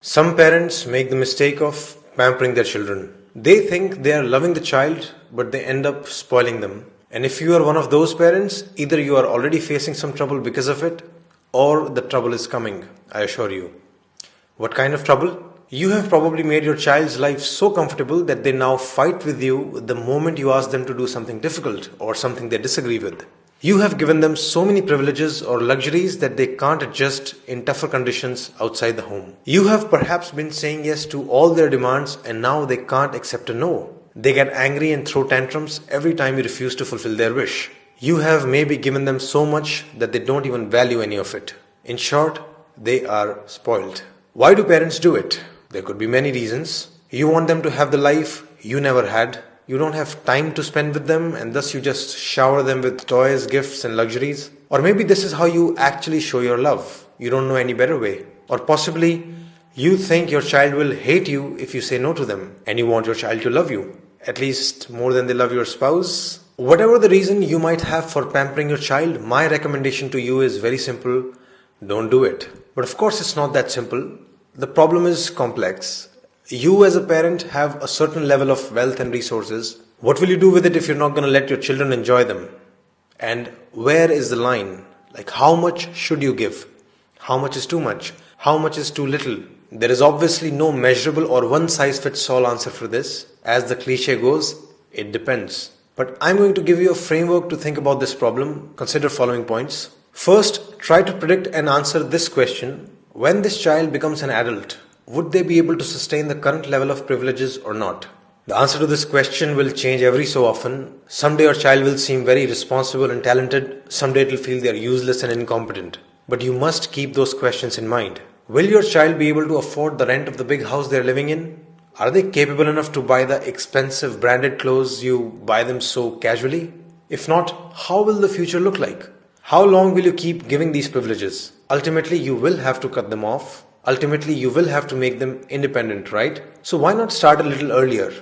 Some parents make the mistake of pampering their children. They think they are loving the child, but they end up spoiling them. And if you are one of those parents, either you are already facing some trouble because of it, or the trouble is coming, I assure you. What kind of trouble? You have probably made your child's life so comfortable that they now fight with you the moment you ask them to do something difficult or something they disagree with. You have given them so many privileges or luxuries that they can't adjust in tougher conditions outside the home. You have perhaps been saying yes to all their demands and now they can't accept a no. They get angry and throw tantrums every time you refuse to fulfill their wish. You have maybe given them so much that they don't even value any of it. In short, they are spoiled. Why do parents do it? There could be many reasons. You want them to have the life you never had. You don't have time to spend with them and thus you just shower them with toys, gifts and luxuries. Or maybe this is how you actually show your love. You don't know any better way. Or possibly you think your child will hate you if you say no to them and you want your child to love you, at least more than they love your spouse. Whatever the reason you might have for pampering your child, my recommendation to you is very simple. Don't do it. But of course it's not that simple. The problem is complex. You as a parent have a certain level of wealth and resources. What will you do with it if you're not going to let your children enjoy them? And where is the line? Like how much should you give? How much is too much? How much is too little? There is obviously no measurable or one size fits all answer for this. As the cliche goes, it depends. But I'm going to give you a framework to think about this problem. Consider following points. First, try to predict and answer this question. When this child becomes an adult, would they be able to sustain the current level of privileges or not? The answer to this question will change every so often. Someday your child will seem very responsible and talented. Someday it will feel they are useless and incompetent. But you must keep those questions in mind. Will your child be able to afford the rent of the big house they are living in? Are they capable enough to buy the expensive branded clothes you buy them so casually? If not, how will the future look like? How long will you keep giving these privileges? Ultimately, you will have to cut them off. Ultimately, you will have to make them independent, right? So why not start a little earlier?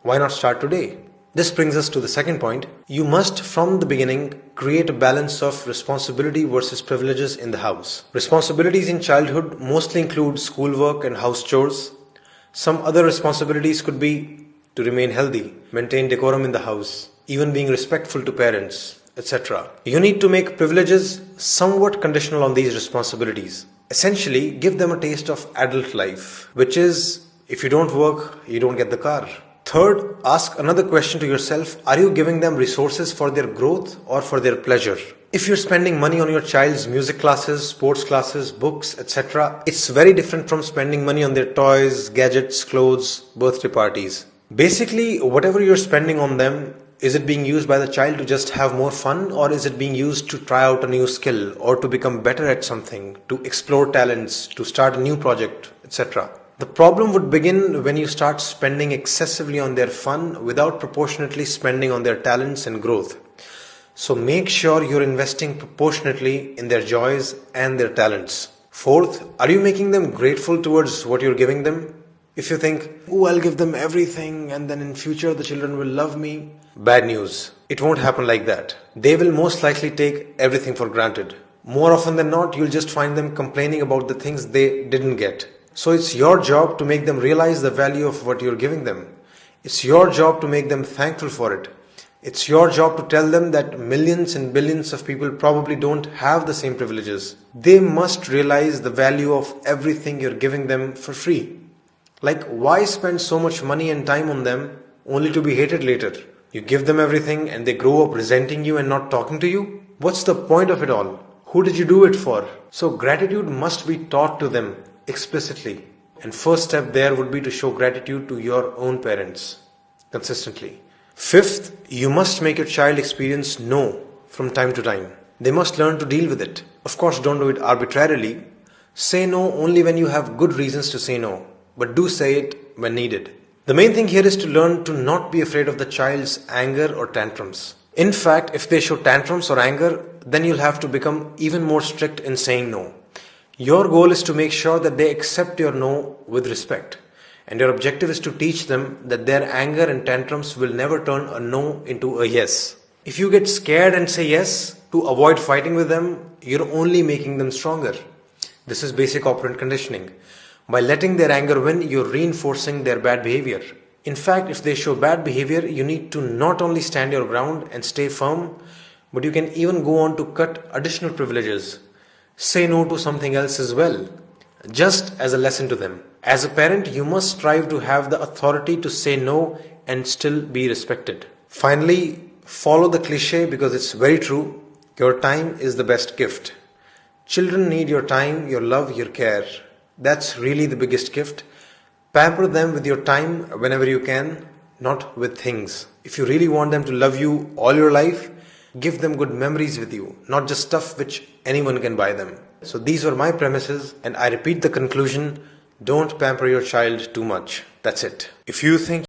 Why not start today? This brings us to the second point. You must, from the beginning, create a balance of responsibility versus privileges in the house. Responsibilities in childhood mostly include schoolwork and house chores. Some other responsibilities could be to remain healthy, maintain decorum in the house, even being respectful to parents, etc. You need to make privileges somewhat conditional on these responsibilities. Essentially, give them a taste of adult life, which is, if you don't work, you don't get the car. Third, ask another question to yourself. Are you giving them resources for their growth or for their pleasure? If you're spending money on your child's music classes, sports classes, books, etc., it's very different from spending money on their toys, gadgets, clothes, birthday parties. Basically, whatever you're spending on them, is it being used by the child to just have more fun, or is it being used to try out a new skill or to become better at something, to explore talents, to start a new project, etc.? The problem would begin when you start spending excessively on their fun without proportionately spending on their talents and growth. So make sure you're investing proportionately in their joys and their talents. Fourth, are you making them grateful towards what you're giving them? If you think, oh, I'll give them everything and then in future the children will love me. Bad news. It won't happen like that. They will most likely take everything for granted. More often than not, you'll just find them complaining about the things they didn't get. So it's your job to make them realize the value of what you're giving them. It's your job to make them thankful for it. It's your job to tell them that millions and billions of people probably don't have the same privileges. They must realize the value of everything you're giving them for free. Like, why spend so much money and time on them only to be hated later? You give them everything and they grow up resenting you and not talking to you? What's the point of it all? Who did you do it for? So gratitude must be taught to them explicitly. And first step there would be to show gratitude to your own parents consistently. Fifth, you must make your child experience no from time to time. They must learn to deal with it. Of course, don't do it arbitrarily. Say no only when you have good reasons to say no, but do say it when needed. The main thing here is to learn to not be afraid of the child's anger or tantrums. In fact, if they show tantrums or anger, then you'll have to become even more strict in saying no. Your goal is to make sure that they accept your no with respect. And your objective is to teach them that their anger and tantrums will never turn a no into a yes. If you get scared and say yes to avoid fighting with them, you're only making them stronger. This is basic operant conditioning. By letting their anger win, you're reinforcing their bad behavior. In fact, if they show bad behavior, you need to not only stand your ground and stay firm, but you can even go on to cut additional privileges. Say no to something else as well, just as a lesson to them. As a parent, you must strive to have the authority to say no and still be respected. Finally, follow the cliche because it's very true. Your time is the best gift. Children need your time, your love, your care. That's really the biggest gift. Pamper them with your time whenever you can, not with things. If you really want them to love you all your life, give them good memories with you, not just stuff which anyone can buy them. So these were my premises, and I repeat the conclusion: don't pamper your child too much. That's it. If you think